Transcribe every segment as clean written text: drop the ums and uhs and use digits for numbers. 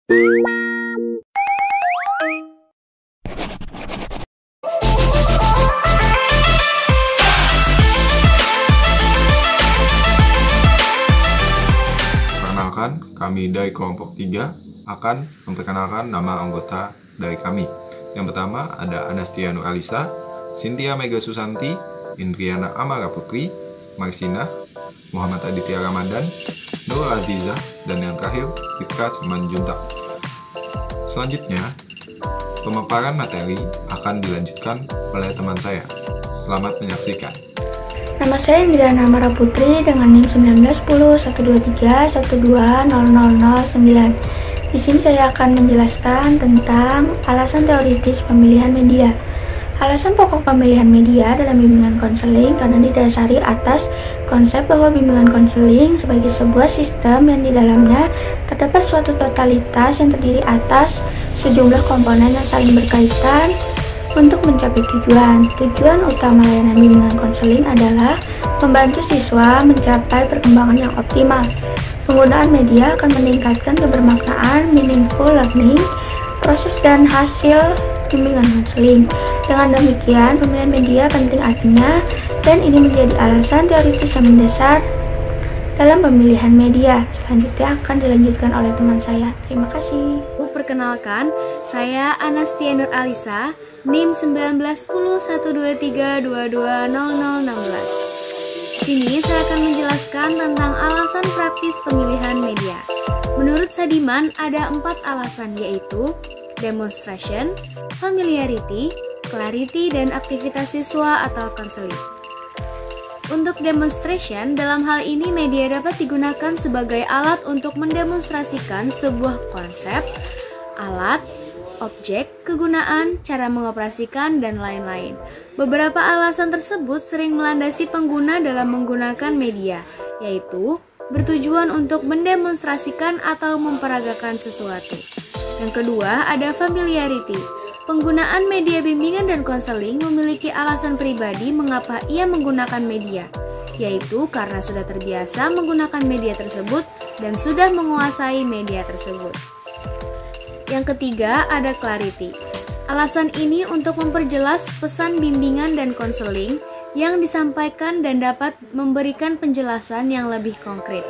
Perkenalkan, kami dari kelompok 3 akan memperkenalkan nama anggota dari kami. Yang pertama ada Anastia Nur Alisa, Cynthia Mega Susanti, Indriana Amara Putri, Marsina, Muhammad Aditya Ramadan, Nur Aziza, dan yang terakhir Ripka Simanjuntak. Selanjutnya, pemaparan materi akan dilanjutkan oleh teman saya. Selamat menyaksikan. Nama saya Indriana Amara Putri dengan NIM 1910-123-1200009. Di sini saya akan menjelaskan tentang alasan teoritis pemilihan media. Alasan pokok pemilihan media dalam bimbingan konseling karena didasari atas konsep bahwa bimbingan konseling sebagai sebuah sistem yang di dalamnya terdapat suatu totalitas yang terdiri atas sejumlah komponen yang saling berkaitan untuk mencapai tujuan. Tujuan utama layanan bimbingan konseling adalah membantu siswa mencapai perkembangan yang optimal. Penggunaan media akan meningkatkan kebermaknaan, meaningful learning, proses dan hasil bimbingan konseling. Dengan demikian, pemilihan media penting artinya, dan ini menjadi alasan teoritis yang mendasar dalam pemilihan media. Selanjutnya akan dilanjutkan oleh teman saya. Terima kasih. Perkenalkan, saya Anastia Nur Alisa, NIM 1910-123-220016. Di sini saya akan menjelaskan tentang alasan praktis pemilihan media. Menurut Sadiman, ada 4 alasan, yaitu demonstration, familiarity, clarity, dan aktivitas siswa atau konseling. Untuk demonstration, dalam hal ini media dapat digunakan sebagai alat untuk mendemonstrasikan sebuah konsep, alat, objek, kegunaan, cara mengoperasikan, dan lain-lain. Beberapa alasan tersebut sering melandasi pengguna dalam menggunakan media, yaitu bertujuan untuk mendemonstrasikan atau memperagakan sesuatu. Yang kedua, ada familiarity. Penggunaan media bimbingan dan konseling memiliki alasan pribadi mengapa ia menggunakan media, yaitu karena sudah terbiasa menggunakan media tersebut dan sudah menguasai media tersebut. Yang ketiga, ada clarity. Alasan ini untuk memperjelas pesan bimbingan dan konseling yang disampaikan dan dapat memberikan penjelasan yang lebih konkret.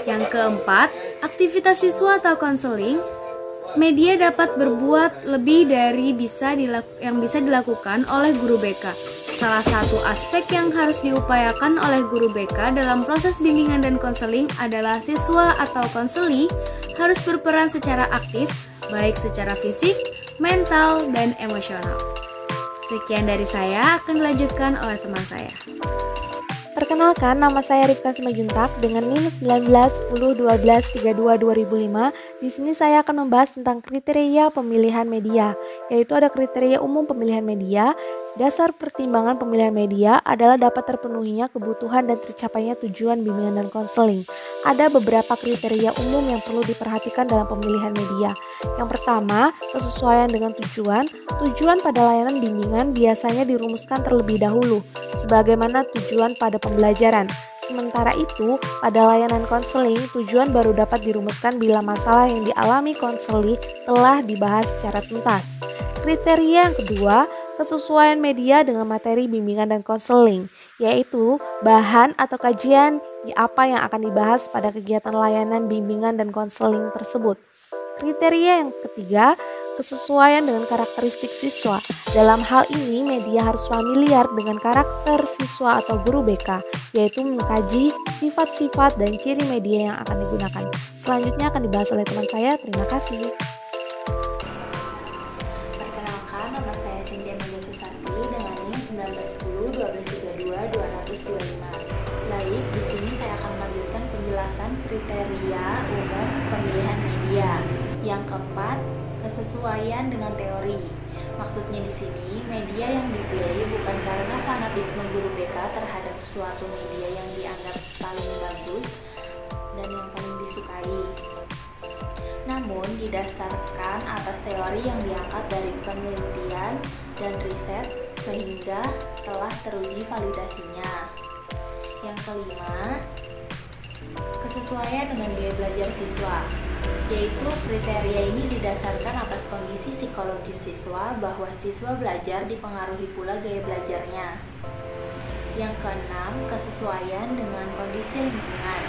Yang keempat, aktivitas siswa atau konseling. Media dapat berbuat lebih dari yang bisa dilakukan oleh guru BK. Salah satu aspek yang harus diupayakan oleh guru BK dalam proses bimbingan dan konseling adalah siswa atau konseli harus berperan secara aktif, baik secara fisik, mental, dan emosional. Sekian dari saya, akan dilanjutkan oleh teman saya. Perkenalkan, nama saya Ripka Simanjuntak dengan NIM 1910-1232-2005. Di sini saya akan membahas tentang kriteria pemilihan media, yaitu ada kriteria umum pemilihan media. Dasar pertimbangan pemilihan media adalah dapat terpenuhinya kebutuhan dan tercapainya tujuan bimbingan dan konseling. Ada beberapa kriteria umum yang perlu diperhatikan dalam pemilihan media. Yang pertama, kesesuaian dengan tujuan. Tujuan pada layanan bimbingan biasanya dirumuskan terlebih dahulu, sebagaimana tujuan pada pembelajaran. Sementara itu, pada layanan konseling, tujuan baru dapat dirumuskan bila masalah yang dialami konseli telah dibahas secara tuntas. Kriteria yang kedua, kesesuaian media dengan materi bimbingan dan konseling, yaitu bahan atau kajian apa yang akan dibahas pada kegiatan layanan bimbingan dan konseling tersebut. Kriteria yang ketiga, kesesuaian dengan karakteristik siswa. Dalam hal ini, media harus familiar dengan karakter siswa atau guru BK, yaitu mengkaji sifat-sifat dan ciri media yang akan digunakan. Selanjutnya akan dibahas oleh teman saya. Terima kasih. Perkenalkan, nama saya Cynthia Mega Susanti dengan NIM 1910-1232-225. Baik, di sini saya akan melanjutkan penjelasan kriteria umum pemilihan media. Yang keempat, kesesuaian dengan teori. Maksudnya di sini, media yang dipilih bukan karena fanatisme guru BK terhadap suatu media yang dianggap paling bagus dan yang paling disukai, namun didasarkan atas teori yang diangkat dari penelitian dan riset sehingga telah teruji validasinya. Yang kelima, kesesuaian dengan biaya belajar siswa. yaitu kriteria ini didasarkan atas kondisi psikologis siswa bahwa siswa belajar dipengaruhi pula gaya belajarnya. Yang keenam, kesesuaian dengan kondisi lingkungan,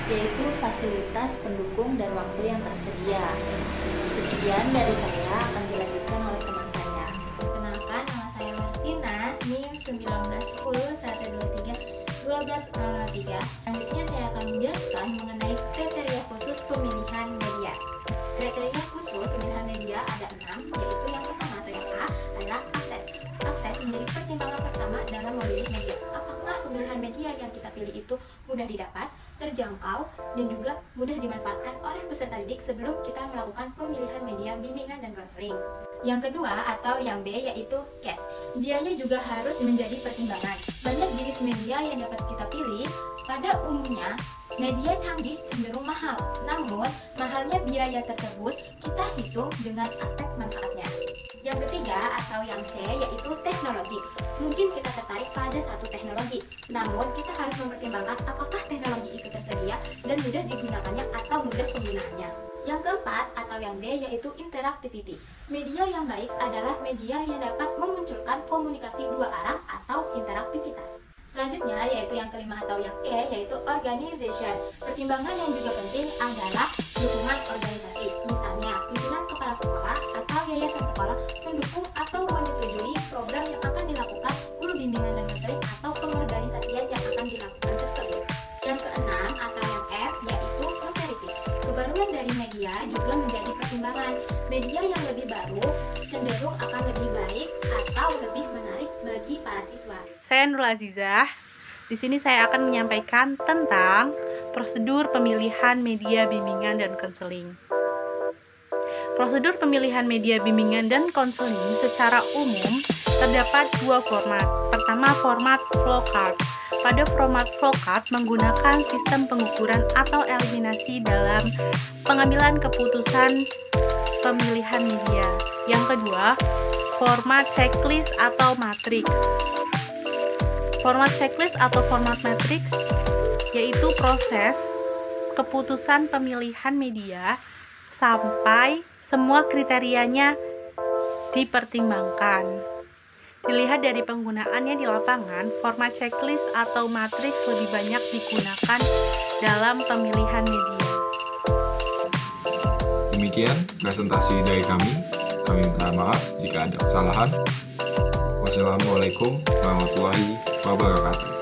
yaitu fasilitas pendukung dan waktu yang tersedia. Sekian dari saya, akan dilanjutkan oleh teman saya. Kenalkan, nama saya Marsina, NIM 191012312003. Selanjutnya saya akan menjelaskan mengenai kriteria khusus pemilihan media. Kriteria khusus pemilihan media ada 6, yaitu yang pertama atau yang A adalah akses. Akses menjadi pertimbangan pertama dalam memilih media. Apakah pemilihan media yang kita pilih itu mudah didapat, terjangkau, dan juga mudah dimanfaatkan oleh peserta didik sebelum kita melakukan pemilihan media bimbingan dan konseling. Yang kedua atau yang B yaitu cash. Biaya juga harus menjadi pertimbangan. Banyak jenis media yang dapat kita pilih. Pada umumnya, media canggih cenderung mahal. Namun, mahalnya biaya tersebut kita hitung dengan aspek manfaatnya. Yang ketiga atau yang C yaitu teknologi. Mungkin kita tertarik pada satu teknologi, namun kita harus mempertimbangkan apakah teknologi itu tersedia dan mudah digunakannya atau mudah penggunaannya. Yang keempat atau yang D yaitu interactivity. Media yang baik adalah media yang dapat memunculkan komunikasi dua arah atau interaktivitas. Selanjutnya yaitu yang kelima atau yang E yaitu organization. Pertimbangan yang juga penting adalah dukungan organisasi. Misalnya, pimpinan kepala sekolah atau yayasan sekolah mendukung atau menyetujui program yang akan dilakukan guru bimbingan dan konseling atau pengorganisasian yang akan dilakukan tersebut. Yang keenam atau yang F yaitu novelty. Kebaruan dari media juga menjadi pertimbangan. Media yang lebih baru cenderung akan lebih baik atau lebih menarik bagi para siswa. Saya Nurul Azizah. Di sini saya akan menyampaikan tentang prosedur pemilihan media bimbingan dan konseling. Prosedur pemilihan media bimbingan dan konseling secara umum terdapat dua format. Pertama, format flowchart. Pada format flowchart menggunakan sistem pengukuran atau eliminasi dalam pengambilan keputusan pemilihan media. Yang kedua, format checklist atau matriks. Format checklist atau format matriks yaitu proses keputusan pemilihan media sampai semua kriterianya dipertimbangkan. Dilihat dari penggunaannya di lapangan, format checklist atau matriks lebih banyak digunakan dalam pemilihan media. Demikian presentasi dari kami. Kami minta maaf jika ada kesalahan. Wassalamualaikum warahmatullahi wabarakatuh.